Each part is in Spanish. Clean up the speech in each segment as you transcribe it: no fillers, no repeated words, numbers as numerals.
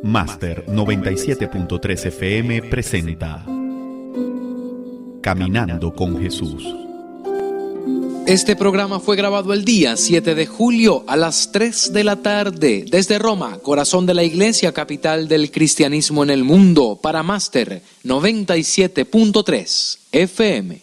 Máster 97.3 FM presenta Caminando con Jesús. Este programa fue grabado el día 7 de julio a las 3 de la tarde desde Roma, corazón de la Iglesia, capital del cristianismo en el mundo, para Máster 97.3 FM.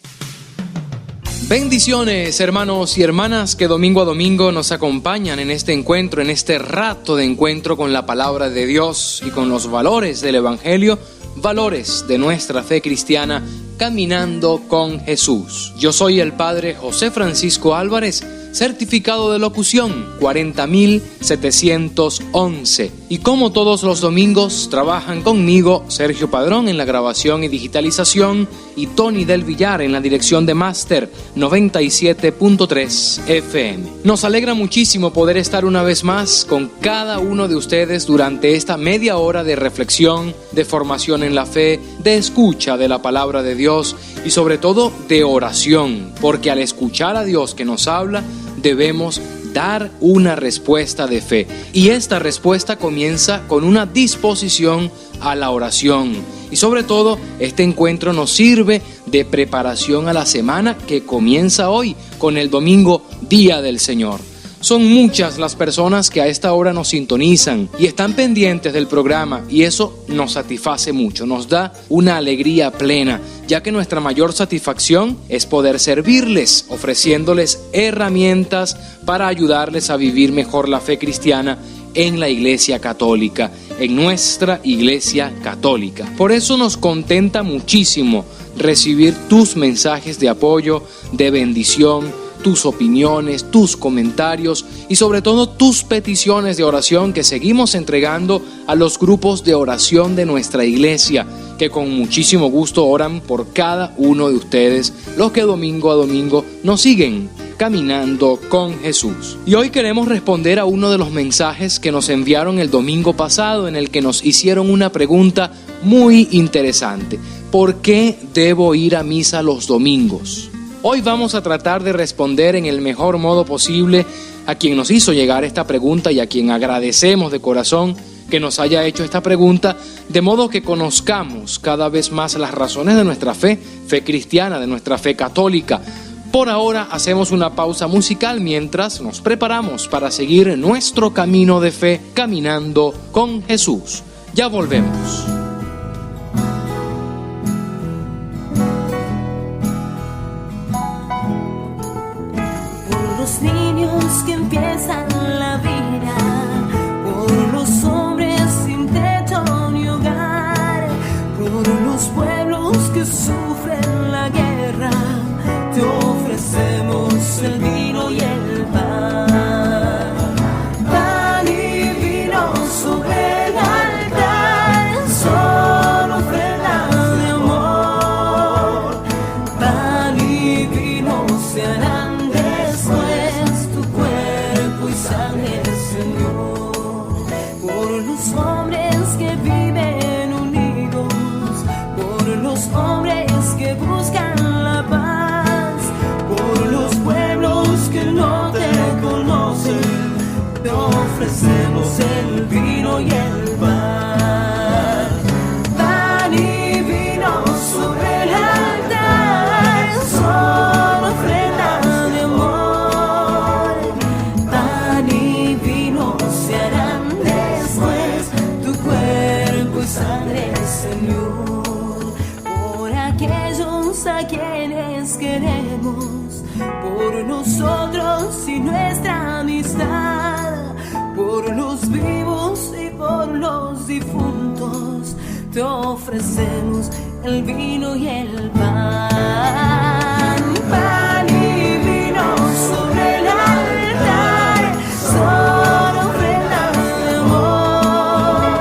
Bendiciones, hermanos y hermanas que domingo a domingo nos acompañan en este encuentro, en este rato de encuentro con la palabra de Dios y con los valores del Evangelio, valores de nuestra fe cristiana, caminando con Jesús. Yo soy el Padre José Francisco Álvarez, certificado de locución 40711. Y como todos los domingos, trabajan conmigo Sergio Padrón en la grabación y digitalización y Tony del Villar en la dirección de Máster 97.3 FM. Nos alegra muchísimo poder estar una vez más con cada uno de ustedes durante esta media hora de reflexión, de formación en la fe, de escucha de la palabra de Dios y sobre todo de oración, porque al escuchar a Dios que nos habla, debemos dar una respuesta de fe. Y esta respuesta comienza con una disposición a la oración. Y sobre todo, este encuentro nos sirve de preparación a la semana que comienza hoy con el domingo, Día del Señor. Son muchas las personas que a esta hora nos sintonizan y están pendientes del programa, y eso nos satisface mucho, nos da una alegría plena, ya que nuestra mayor satisfacción es poder servirles, ofreciéndoles herramientas para ayudarles a vivir mejor la fe cristiana en la Iglesia Católica, en nuestra Iglesia Católica. Por eso nos contenta muchísimo recibir tus mensajes de apoyo, de bendición, tus opiniones, tus comentarios y sobre todo tus peticiones de oración que seguimos entregando a los grupos de oración de nuestra iglesia, que con muchísimo gusto oran por cada uno de ustedes, los que domingo a domingo nos siguen caminando con Jesús. Y hoy queremos responder a uno de los mensajes que nos enviaron el domingo pasado, en el que nos hicieron una pregunta muy interesante: ¿por qué debo ir a misa los domingos? Hoy vamos a tratar de responder en el mejor modo posible a quien nos hizo llegar esta pregunta y a quien agradecemos de corazón que nos haya hecho esta pregunta, de modo que conozcamos cada vez más las razones de nuestra fe cristiana, de nuestra fe católica. Por ahora hacemos una pausa musical mientras nos preparamos para seguir nuestro camino de fe caminando con Jesús. Ya volvemos. Que empiezan la vida, por los hombres sin techo ni hogar, por los pueblos que sufren la guerra, te ofrecemos el vino y el pan. Pan y vino sobre el altar, son ofrenda de amor. Pan y vino se harán hombres que viven unidos, por los hombres que buscan la paz, por los pueblos que no te conocen, te ofrecemos el vino y el pan. Pan y vino sobre el altar, son ofrenda de amor. Pan y vino se harán sangre, Señor, por aquellos a quienes queremos, por nosotros y nuestra amistad, por los vivos y por los difuntos, te ofrecemos el vino y el pan. Pan y vino sobre el altar, son ofrenda de amor.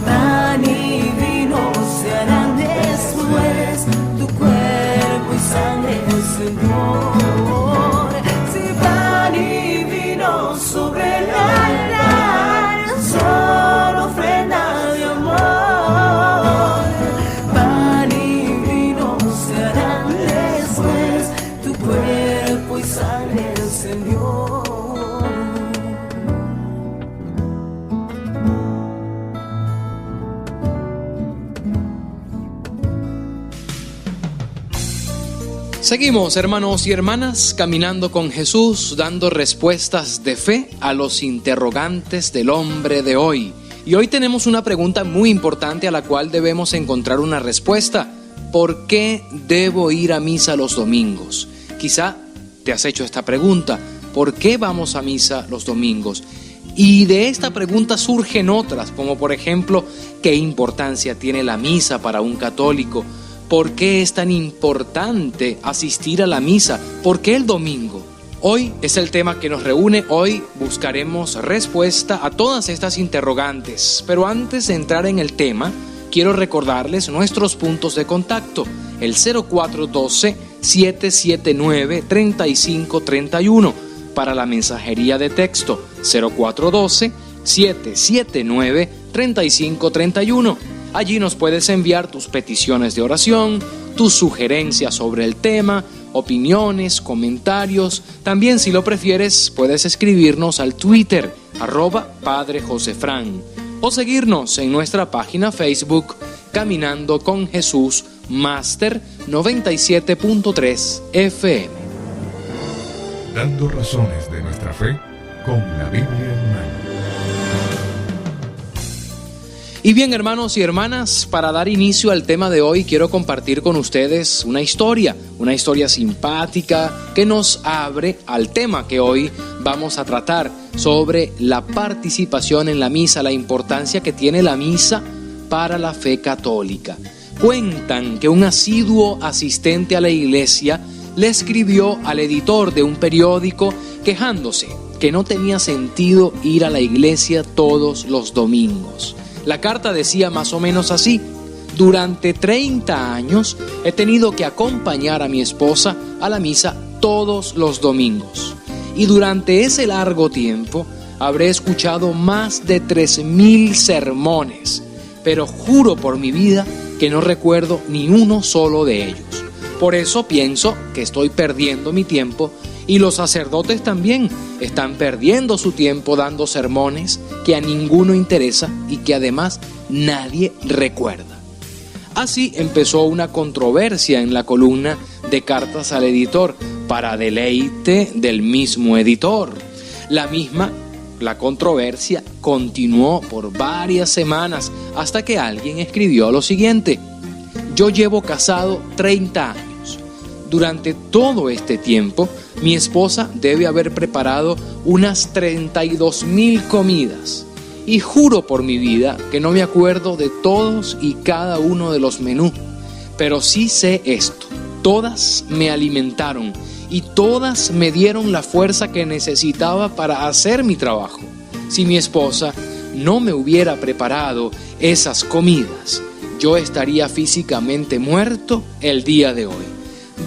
Pan y vino se harán después tu cuerpo y sangre, Señor. Si pan y vino sobre el altar, son ofrenda de amor. Pan y vino se harán después. Seguimos, hermanos y hermanas, caminando con Jesús, dando respuestas de fe a los interrogantes del hombre de hoy. Y hoy tenemos una pregunta muy importante a la cual debemos encontrar una respuesta. ¿Por qué debo ir a misa los domingos? Quizá te has hecho esta pregunta. ¿Por qué vamos a misa los domingos? Y de esta pregunta surgen otras, como por ejemplo, ¿qué importancia tiene la misa para un católico? ¿Por qué es tan importante asistir a la misa? ¿Por qué el domingo? Hoy es el tema que nos reúne. Hoy buscaremos respuesta a todas estas interrogantes. Pero antes de entrar en el tema, quiero recordarles nuestros puntos de contacto. El 0412-779-3531 para la mensajería de texto. 0412-779-3531. Allí nos puedes enviar tus peticiones de oración, tus sugerencias sobre el tema, opiniones, comentarios. También, si lo prefieres, puedes escribirnos al Twitter, @Padre Josefran, o seguirnos en nuestra página Facebook, Caminando con Jesús, Máster 97.3 FM. Dando razones de nuestra fe con la Biblia en mano. Y bien, hermanos y hermanas, para dar inicio al tema de hoy, quiero compartir con ustedes una historia simpática que nos abre al tema que hoy vamos a tratar, sobre la participación en la misa, la importancia que tiene la misa para la fe católica. Cuentan que un asiduo asistente a la iglesia le escribió al editor de un periódico quejándose que no tenía sentido ir a la iglesia todos los domingos. La carta decía más o menos así: durante 30 años he tenido que acompañar a mi esposa a la misa todos los domingos. Y durante ese largo tiempo habré escuchado más de 3,000 sermones, pero juro por mi vida que no recuerdo ni uno solo de ellos. Por eso pienso que estoy perdiendo mi tiempo, y los sacerdotes también están perdiendo su tiempo dando sermones que a ninguno interesa y que además nadie recuerda. Así empezó una controversia en la columna de cartas al editor, para deleite del mismo editor. La controversia continuó por varias semanas hasta que alguien escribió lo siguiente: yo llevo casado 30 años. Durante todo este tiempo, mi esposa debe haber preparado unas 32,000 comidas. Y juro por mi vida que no me acuerdo de todos y cada uno de los menús. Pero sí sé esto: todas me alimentaron y todas me dieron la fuerza que necesitaba para hacer mi trabajo. Si mi esposa no me hubiera preparado esas comidas, yo estaría físicamente muerto el día de hoy.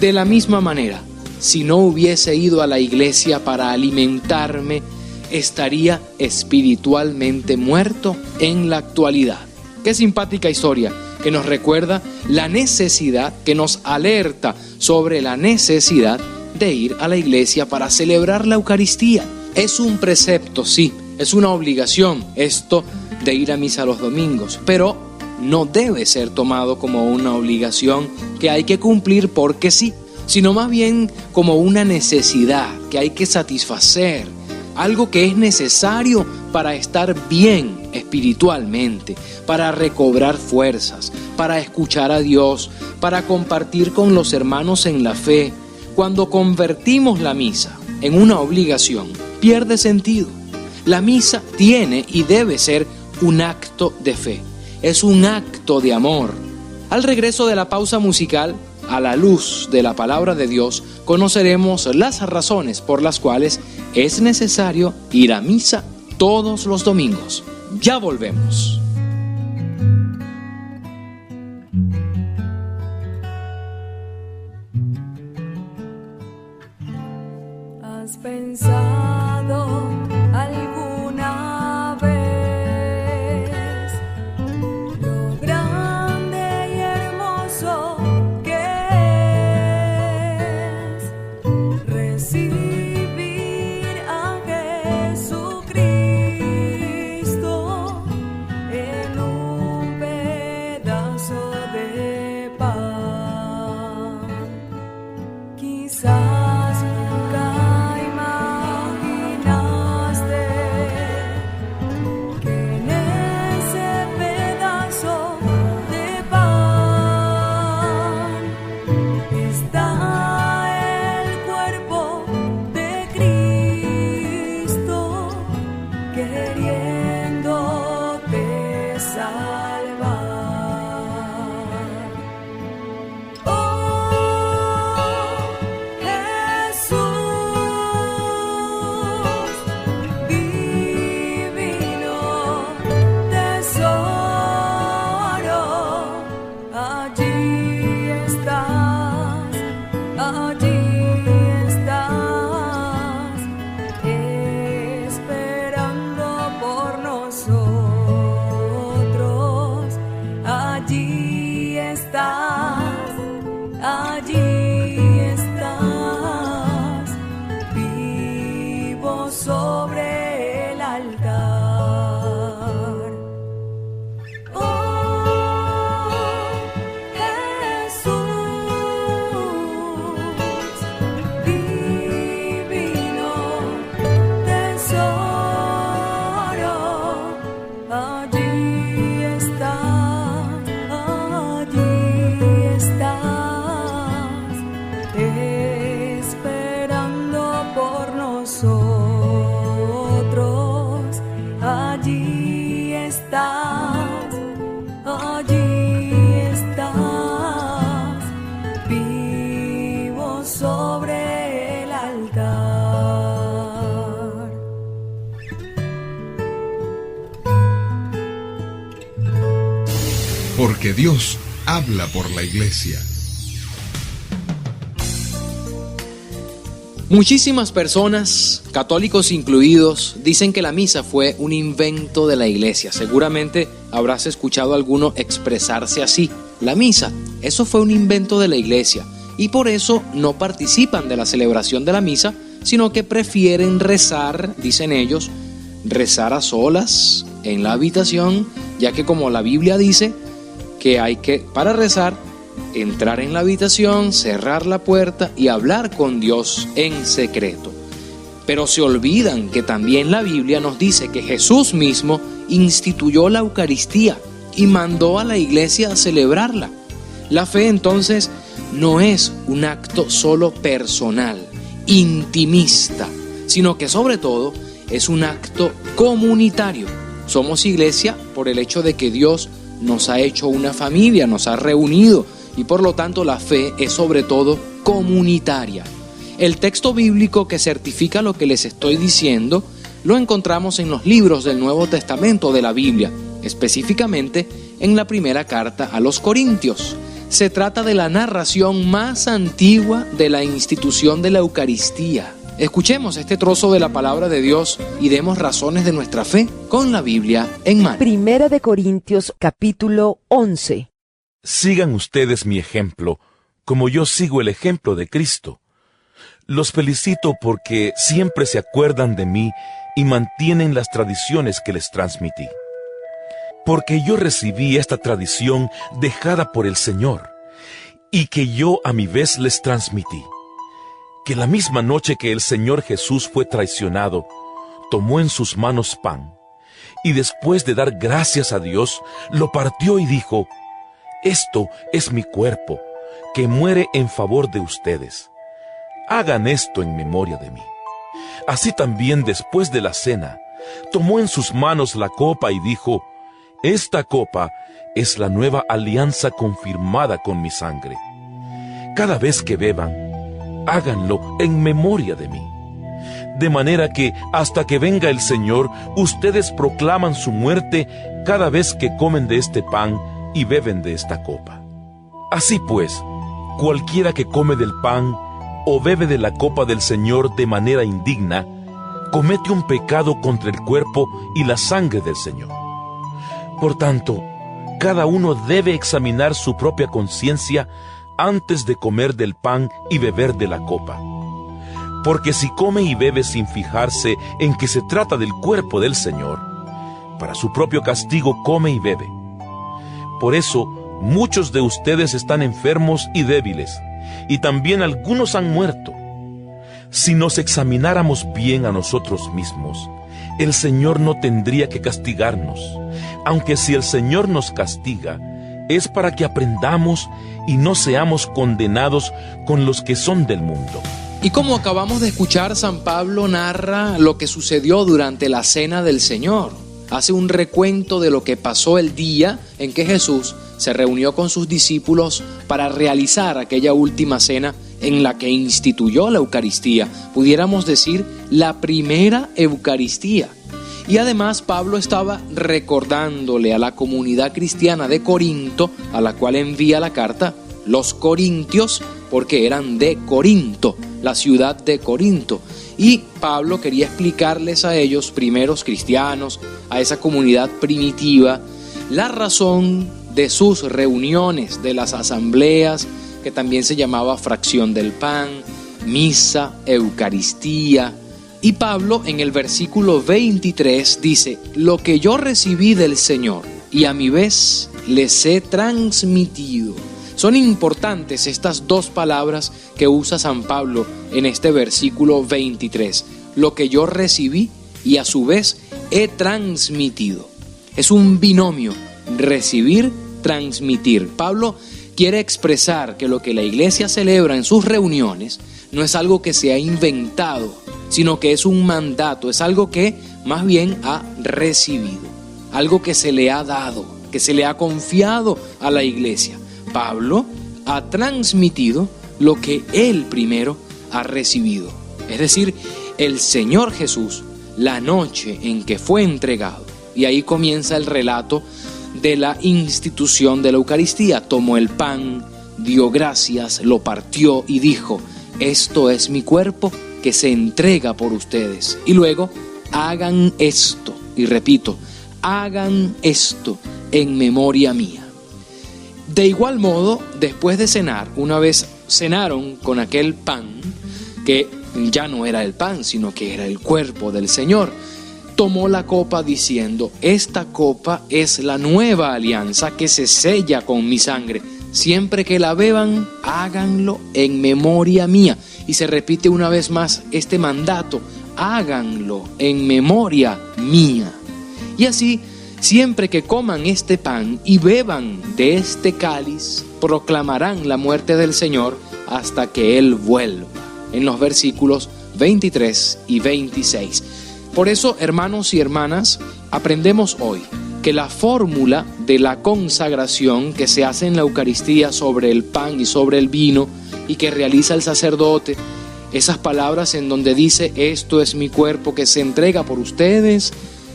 De la misma manera, si no hubiese ido a la iglesia para alimentarme, estaría espiritualmente muerto en la actualidad. Qué simpática historia que nos recuerda la necesidad, que nos alerta sobre la necesidad de ir a la iglesia para celebrar la Eucaristía. Es un precepto, sí, es una obligación esto de ir a misa los domingos, pero no debe ser tomado como una obligación que hay que cumplir porque sí, sino más bien como una necesidad que hay que satisfacer, algo que es necesario para estar bien espiritualmente, para recobrar fuerzas, para escuchar a Dios, para compartir con los hermanos en la fe. Cuando convertimos la misa en una obligación, pierde sentido. La misa tiene y debe ser un acto de fe. Es un acto de amor. Al regreso de la pausa musical, a la luz de la palabra de Dios, conoceremos las razones por las cuales es necesario ir a misa todos los domingos. Ya volvemos. ¿Has pensado alguna vez lo grande y hermoso que es recibir a Jesucristo queriéndote salvar. Oh, Jesús, divino tesoro, allí estás, esperando por nosotros. Allí estás, vivo sobre el altar. Oh, Jesús, divino tesoro, allí estás, esperando por nosotros. Allí estás, vivo sobre el altar. Porque Dios habla por la iglesia. Muchísimas personas, católicos incluidos, dicen que la misa fue un invento de la iglesia. Seguramente habrás escuchado a alguno expresarse así. La misa, eso fue un invento de la iglesia, y por eso no participan de la celebración de la misa, sino que prefieren rezar, dicen ellos, rezar a solas en la habitación, ya que como la Biblia dice que hay que, para rezar, entrar en la habitación, cerrar la puerta y hablar con Dios en secreto. Pero se olvidan que también la Biblia nos dice que Jesús mismo instituyó la Eucaristía y mandó a la iglesia a celebrarla. La fe entonces no es un acto solo personal, intimista, sino que sobre todo es un acto comunitario. Somos iglesia por el hecho de que Dios nos ha hecho una familia, nos ha reunido, y por lo tanto la fe es sobre todo comunitaria. El texto bíblico que certifica lo que les estoy diciendo lo encontramos en los libros del Nuevo Testamento de la Biblia, específicamente en la primera carta a los Corintios. Se trata de la narración más antigua de la institución de la Eucaristía. Escuchemos este trozo de la palabra de Dios y demos razones de nuestra fe con la Biblia en mano. Primera de Corintios, capítulo 11. Sigan ustedes mi ejemplo, como yo sigo el ejemplo de Cristo. Los felicito porque siempre se acuerdan de mí y mantienen las tradiciones que les transmití. Porque yo recibí esta tradición dejada por el Señor, y que yo a mi vez les transmití. Que la misma noche que el Señor Jesús fue traicionado, tomó en sus manos pan, y después de dar gracias a Dios, lo partió y dijo: Esto es mi cuerpo, que muere en favor de ustedes. Hagan esto en memoria de mí. Así también, después de la cena, tomó en sus manos la copa y dijo: Esta copa es la nueva alianza confirmada con mi sangre. Cada vez que beban, háganlo en memoria de mí. De manera que, hasta que venga el Señor, ustedes proclaman su muerte cada vez que comen de este pan y beben de esta copa. Así pues, cualquiera que come del pan o bebe de la copa del Señor de manera indigna, comete un pecado contra el cuerpo y la sangre del Señor. Por tanto, cada uno debe examinar su propia conciencia antes de comer del pan y beber de la copa. Porque si come y bebe sin fijarse en que se trata del cuerpo del Señor, para su propio castigo come y bebe. Por eso, muchos de ustedes están enfermos y débiles, y también algunos han muerto. Si nos examináramos bien a nosotros mismos, el Señor no tendría que castigarnos, aunque si el Señor nos castiga, es para que aprendamos y no seamos condenados con los que son del mundo. Y como acabamos de escuchar, San Pablo narra lo que sucedió durante la Cena del Señor. Hace un recuento de lo que pasó el día en que Jesús se reunió con sus discípulos para realizar aquella última cena en la que instituyó la Eucaristía. Pudiéramos decir, la primera Eucaristía. Y además Pablo estaba recordándole a la comunidad cristiana de Corinto, a la cual envía la carta, los corintios, porque eran de Corinto, la ciudad de Corinto. Y Pablo quería explicarles a ellos, primeros cristianos, a esa comunidad primitiva, la razón de sus reuniones, de las asambleas, que también se llamaba fracción del pan, misa, Eucaristía. Y Pablo en el versículo 23 dice: lo que yo recibí del Señor y a mi vez les he transmitido. Son importantes estas dos palabras que usa San Pablo en este versículo 23. Lo que yo recibí y a su vez he transmitido. Es un binomio, recibir, transmitir. Pablo quiere expresar que lo que la iglesia celebra en sus reuniones no es algo que se ha inventado, sino que es un mandato, es algo que más bien ha recibido, algo que se le ha dado, que se le ha confiado a la iglesia. Pablo ha transmitido lo que él primero ha recibido. Es decir, el Señor Jesús, la noche en que fue entregado, y ahí comienza el relato de la institución de la Eucaristía. Tomó el pan, dio gracias, lo partió y dijo: esto es mi cuerpo que se entrega por ustedes. Y luego, hagan esto, y repito, hagan esto en memoria mía. De igual modo, después de cenar, una vez cenaron con aquel pan, que ya no era el pan, sino que era el cuerpo del Señor, tomó la copa diciendo: esta copa es la nueva alianza que se sella con mi sangre. Siempre que la beban, háganlo en memoria mía. Y se repite una vez más este mandato: háganlo en memoria mía. Y así, siempre que coman este pan y beban de este cáliz, proclamarán la muerte del Señor hasta que Él vuelva. En los versículos 23 y 26. Por eso, hermanos y hermanas, aprendemos hoy que la fórmula de la consagración que se hace en la Eucaristía sobre el pan y sobre el vino y que realiza el sacerdote, esas palabras en donde dice: esto es mi cuerpo que se entrega por ustedes,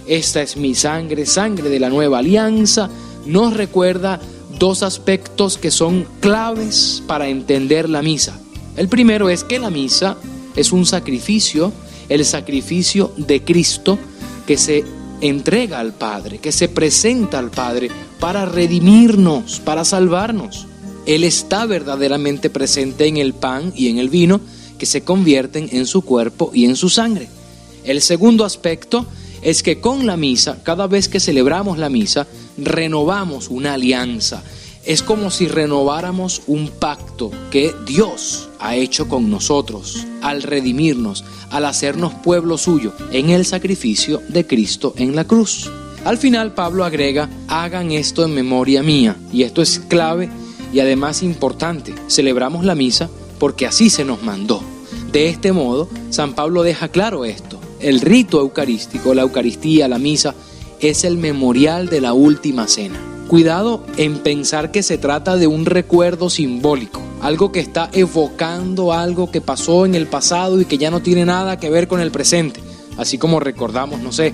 esta es mi sangre, sangre de la nueva alianza, nos recuerda dos aspectos que son claves para entender la misa. El primero es que la misa es un sacrificio, el sacrificio de Cristo que se entrega al Padre, que se presenta al Padre para redimirnos, para salvarnos. Él está verdaderamente presente en el pan y en el vino que se convierten en su cuerpo y en su sangre. El segundo aspecto es que con la misa, cada vez que celebramos la misa, renovamos una alianza. Es como si renováramos un pacto que Dios ha hecho con nosotros al redimirnos, al hacernos pueblo suyo en el sacrificio de Cristo en la cruz. Al final Pablo agrega: hagan esto en memoria mía. Y esto es clave y además importante. Celebramos la misa porque así se nos mandó. De este modo, San Pablo deja claro esto. El rito eucarístico, la Eucaristía, la misa, es el memorial de la última cena. Cuidado en pensar que se trata de un recuerdo simbólico, algo que está evocando algo que pasó en el pasado y que ya no tiene nada que ver con el presente. Así como recordamos, no sé,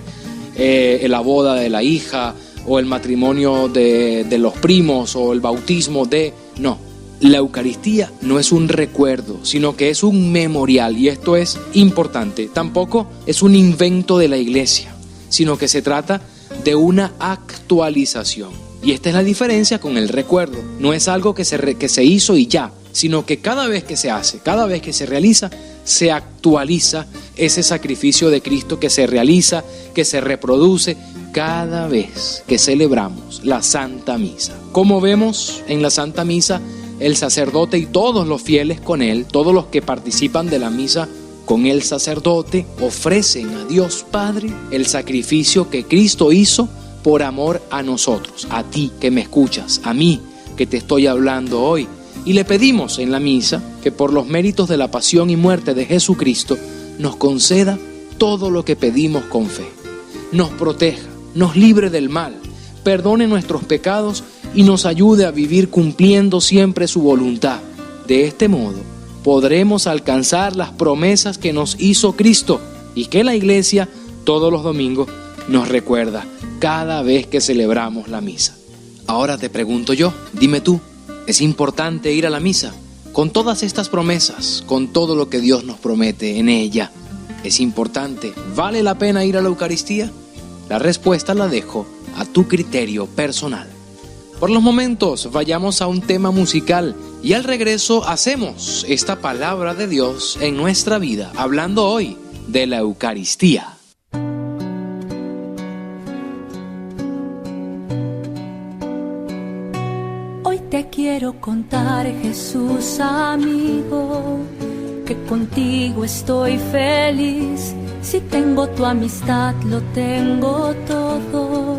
la boda de la hija o el matrimonio de los primos o el bautismo de... No. La Eucaristía no es un recuerdo, sino que es un memorial, y esto es importante. Tampoco es un invento de la iglesia, sino que se trata de una actualización. Y esta es la diferencia con el recuerdo. No es algo que se hizo y ya, sino que cada vez que se hace, cada vez que se realiza, se actualiza ese sacrificio de Cristo que se realiza, que se reproduce cada vez que celebramos la Santa Misa. Como vemos en la Santa Misa, el sacerdote y todos los fieles con él, todos los que participan de la misa con el sacerdote, ofrecen a Dios Padre el sacrificio que Cristo hizo por amor a nosotros, a ti que me escuchas, a mí que te estoy hablando hoy, Y le pedimos en la misa que por los méritos de la pasión y muerte de Jesucristo nos conceda todo lo que pedimos con fe. Nos proteja, nos libre del mal, perdone nuestros pecados y nos ayude a vivir cumpliendo siempre su voluntad. De este modo, podremos alcanzar las promesas que nos hizo Cristo y que la Iglesia todos los domingos nos recuerda cada vez que celebramos la misa. Ahora te pregunto yo, dime tú, ¿es importante ir a la misa? Con todas estas promesas, con todo lo que Dios nos promete en ella, ¿es importante? ¿Vale la pena ir a la Eucaristía? La respuesta la dejo a tu criterio personal. Por los momentos, vayamos a un tema musical y al regreso hacemos esta palabra de Dios en nuestra vida, hablando hoy de la Eucaristía. Hoy te quiero contar, Jesús amigo, que contigo estoy feliz. Si tengo tu amistad, lo tengo todo,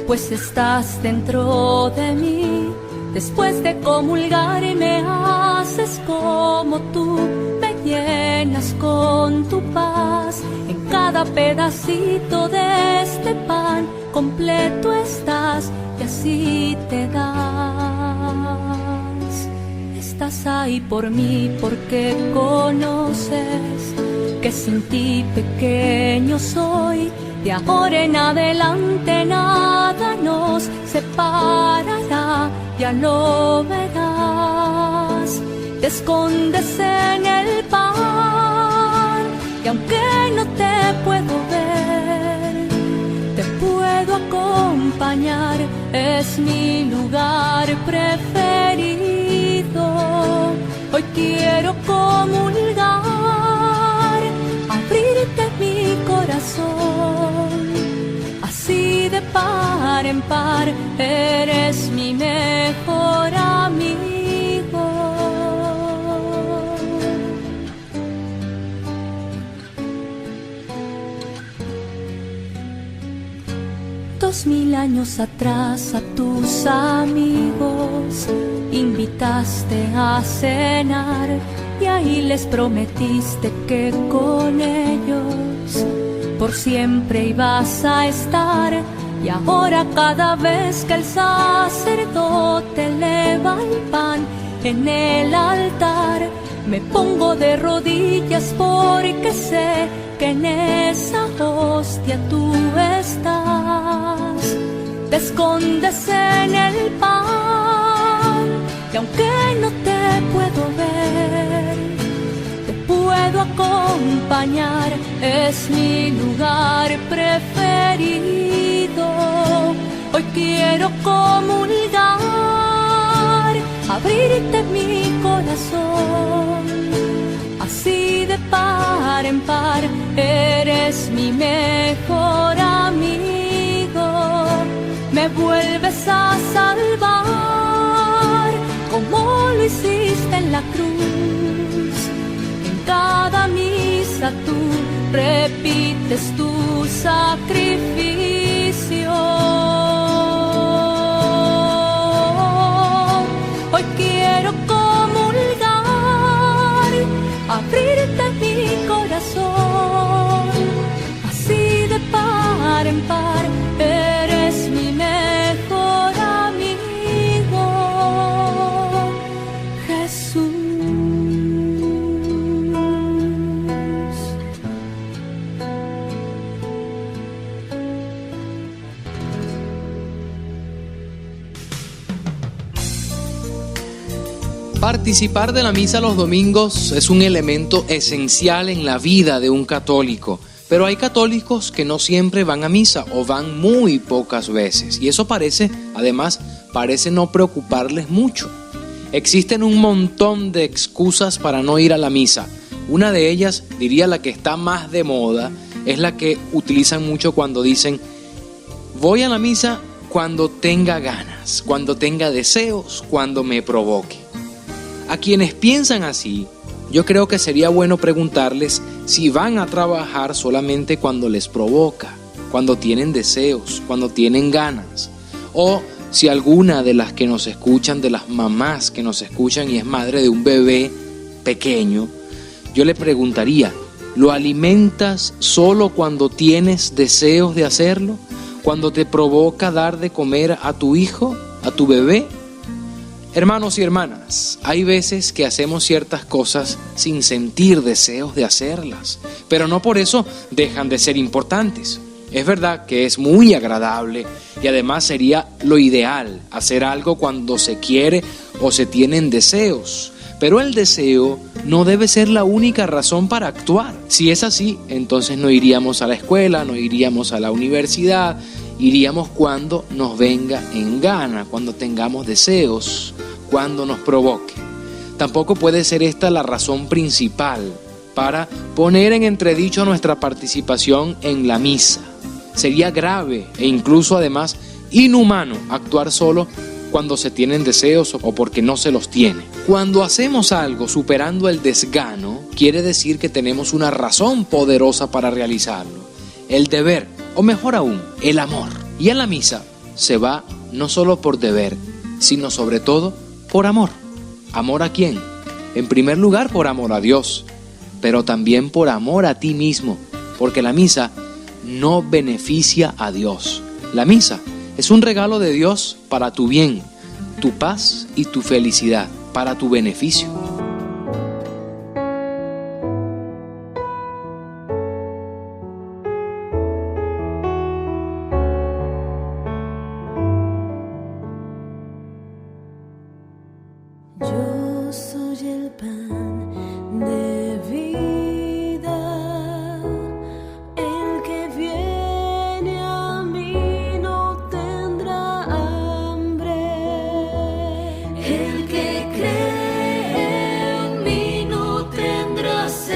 pues estás dentro de mí. Después de comulgar me haces como tú, me llenas con tu paz. En cada pedacito de este pan completo estás y así te das. Estás ahí por mí porque conoces que sin ti pequeño soy. De ahora en adelante nada nos separará, ya lo verás. Te escondes en el pan y aunque no te puedo ver, te puedo acompañar, es mi lugar preferido. Hoy quiero comulgar, abrirte mi corazón, así de par en par, eres mi mejor amigo. 2000 años atrás a tus amigos invitaste a cenar y ahí les prometiste que con ellos por siempre ibas a estar. Y ahora cada vez que el sacerdote eleva el pan en el altar, me pongo de rodillas porque sé que en esa hostia tú estás. Te escondes en el pan y aunque no te puedo ver, te puedo acompañar, es mi lugar preferido. Hoy quiero comulgar, abrirte mi corazón, así de par en par, eres mi mejor amigo. Me vuelves a salvar, como lo hiciste en la cruz. En cada misa tú repites tu sacrificio. Hoy quiero comulgar, abrirte mi corazón, así de par en par, eres mi mejor amigo, Jesús. Participar de la misa los domingos es un elemento esencial en la vida de un católico, pero hay católicos que no siempre van a misa o van muy pocas veces y eso parece no preocuparles mucho. Existen un montón de excusas para no ir a la misa. Una de ellas, diría la que está más de moda, es la que utilizan mucho cuando dicen: voy a la misa cuando tenga ganas, cuando tenga deseos, cuando me provoque. A quienes piensan así, yo creo que sería bueno preguntarles si van a trabajar solamente cuando les provoca, cuando tienen deseos, cuando tienen ganas, o si alguna de las que nos escuchan, de las mamás que nos escuchan y es madre de un bebé pequeño, yo le preguntaría, ¿lo alimentas solo cuando tienes deseos de hacerlo? ¿Cuando te provoca dar de comer a tu hijo, a tu bebé? Hermanos y hermanas, hay veces que hacemos ciertas cosas sin sentir deseos de hacerlas, pero no por eso dejan de ser importantes. Es verdad que es muy agradable y además sería lo ideal hacer algo cuando se quiere o se tienen deseos, pero el deseo no debe ser la única razón para actuar. Si es así, entonces no iríamos a la escuela, no iríamos a la universidad, iríamos cuando nos venga en gana, cuando tengamos deseos, cuando nos provoque. Tampoco puede ser esta la razón principal para poner en entredicho nuestra participación en la misa. Sería grave e incluso además inhumano actuar solo cuando se tienen deseos o porque no se los tiene. Cuando hacemos algo superando el desgano, quiere decir que tenemos una razón poderosa para realizarlo. El deber, o mejor aún, el amor. Y en la misa se va no solo por deber, sino sobre todo por amor. ¿Amor a quién? En primer lugar por amor a Dios, pero también por amor a ti mismo, porque la misa no beneficia a Dios. La misa es un regalo de Dios para tu bien, tu paz y tu felicidad, para tu beneficio. Yo soy el pan de vida, el que viene a mí no tendrá hambre, el que cree en mí no tendrá sed,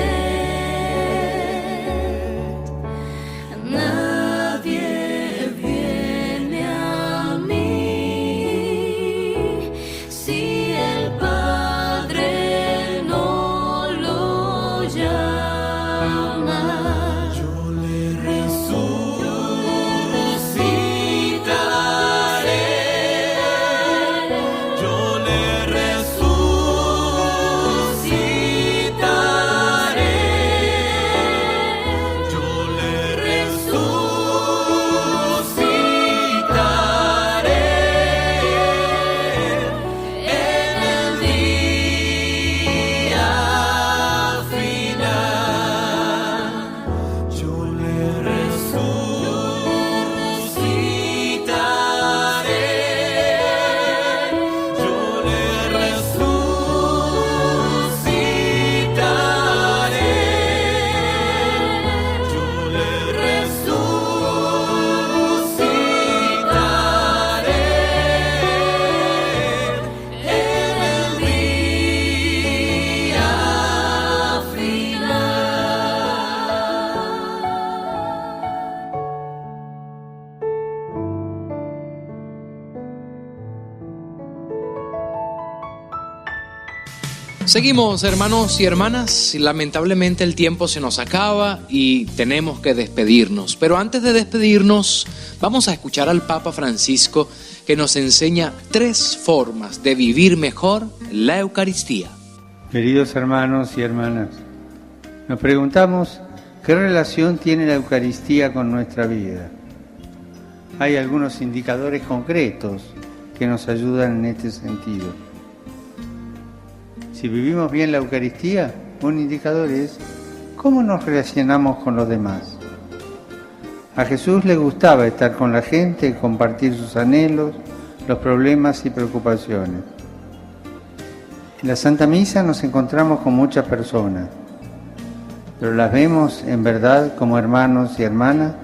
nadie viene a mí si el Padre no lo llama. Yo le resucitaré, yo le resucitaré, yo le resucitaré en el día final. Yo le resucitaré, yo le resucitaré, yo le resucitaré en el día final. Seguimos, hermanos y hermanas. Lamentablemente el tiempo se nos acaba y tenemos que despedirnos. Pero antes de despedirnos, vamos a escuchar al Papa Francisco, que nos enseña 3 formas de vivir mejor la Eucaristía. Queridos hermanos y hermanas, nos preguntamos qué relación tiene la Eucaristía con nuestra vida. Hay algunos indicadores concretos que nos ayudan en este sentido. Si vivimos bien la Eucaristía, un indicador es cómo nos relacionamos con los demás. A Jesús le gustaba estar con la gente, compartir sus anhelos, los problemas y preocupaciones. En la Santa Misa nos encontramos con muchas personas, pero las vemos en verdad como hermanos y hermanas.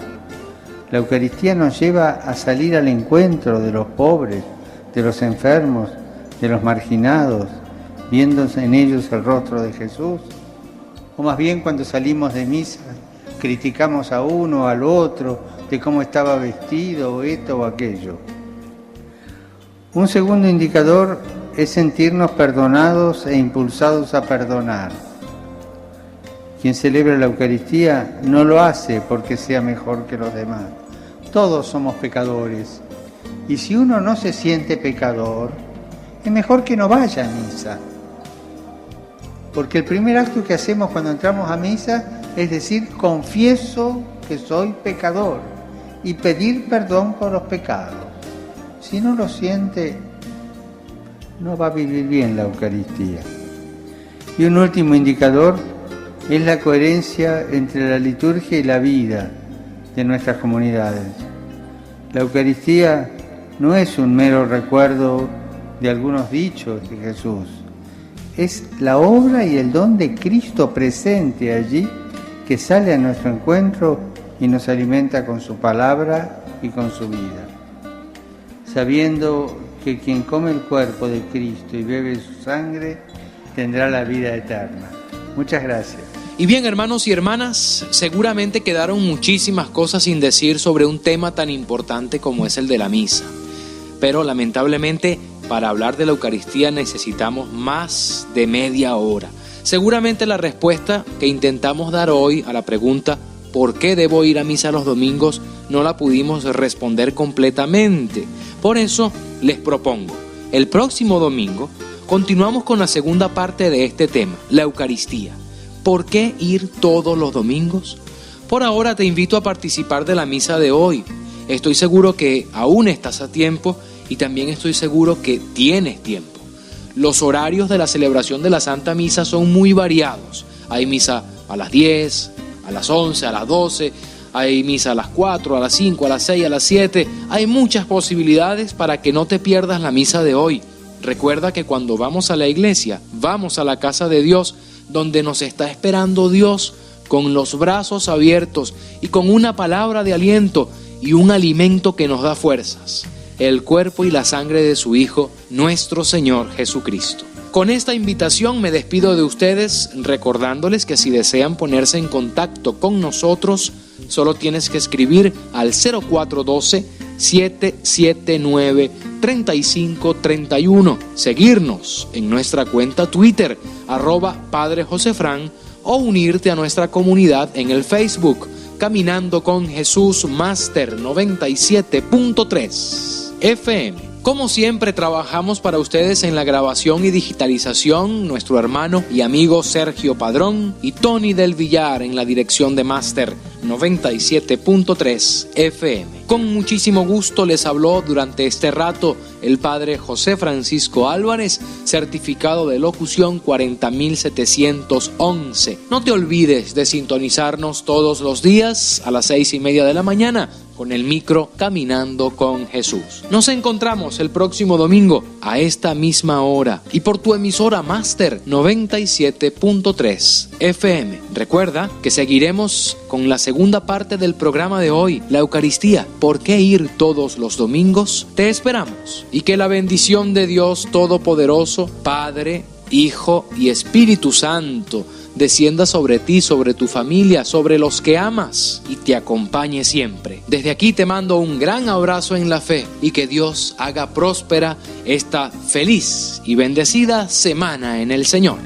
La Eucaristía nos lleva a salir al encuentro de los pobres, de los enfermos, de los marginados, viendo en ellos el rostro de Jesús. O más bien cuando salimos de misa criticamos a uno o al otro de cómo estaba vestido o esto o aquello. Un segundo indicador es sentirnos perdonados e impulsados a perdonar. Quien celebra la Eucaristía no lo hace porque sea mejor que los demás. Todos somos pecadores Y si uno no se siente pecador, es mejor que no vaya a misa. Porque el primer acto que hacemos cuando entramos a misa es decir, confieso que soy pecador y pedir perdón por los pecados. Si no lo siente, no va a vivir bien la Eucaristía. Y un último indicador es la coherencia entre la liturgia y la vida de nuestras comunidades. La Eucaristía no es un mero recuerdo de algunos dichos de Jesús, es la obra y el don de Cristo presente allí, que sale a nuestro encuentro y nos alimenta con su palabra y con su vida. Sabiendo que quien come el cuerpo de Cristo y bebe su sangre, tendrá la vida eterna. Muchas gracias. Y bien, hermanos y hermanas, seguramente quedaron muchísimas cosas sin decir sobre un tema tan importante como es el de la misa. Pero lamentablemente, para hablar de la Eucaristía necesitamos más de media hora. Seguramente la respuesta que intentamos dar hoy a la pregunta ¿por qué debo ir a misa los domingos? No la pudimos responder completamente. Por eso les propongo, el próximo domingo continuamos con la segunda parte de este tema, la Eucaristía. ¿Por qué ir todos los domingos? Por ahora te invito a participar de la misa de hoy. Estoy seguro que aún estás a tiempo y también estoy seguro que tienes tiempo. Los horarios de la celebración de la Santa Misa son muy variados. Hay misa a las 10, a las 11, a las 12, hay misa a las 4, a las 5, a las 6, a las 7. Hay muchas posibilidades para que no te pierdas la misa de hoy. Recuerda que cuando vamos a la iglesia, vamos a la casa de Dios, donde nos está esperando Dios con los brazos abiertos y con una palabra de aliento y un alimento que nos da fuerzas, el cuerpo y la sangre de su Hijo, nuestro Señor Jesucristo. Con esta invitación me despido de ustedes, recordándoles que si desean ponerse en contacto con nosotros, solo tienes que escribir al 0412-779-3531, seguirnos en nuestra cuenta Twitter, @Padre Josefran, o unirte a nuestra comunidad en el Facebook, Caminando con Jesús Máster 97.3 FM. Como siempre, trabajamos para ustedes en la grabación y digitalización nuestro hermano y amigo Sergio Padrón y Tony del Villar en la dirección de Máster 97.3 FM. Con muchísimo gusto les habló durante este rato el Padre José Francisco Álvarez, certificado de locución 40.711. No te olvides de sintonizarnos todos los días a las 6:30 de la mañana con el micro Caminando con Jesús. Nos encontramos el próximo domingo a esta misma hora y por tu emisora Máster 97.3 FM. Recuerda que seguiremos con la segunda parte del programa de hoy, la Eucaristía. ¿Por qué ir todos los domingos? Te esperamos y que la bendición de Dios Todopoderoso, Padre, Hijo y Espíritu Santo descienda sobre ti, sobre tu familia, sobre los que amas y te acompañe siempre. Desde aquí te mando un gran abrazo en la fe y que Dios haga próspera esta feliz y bendecida semana en el Señor.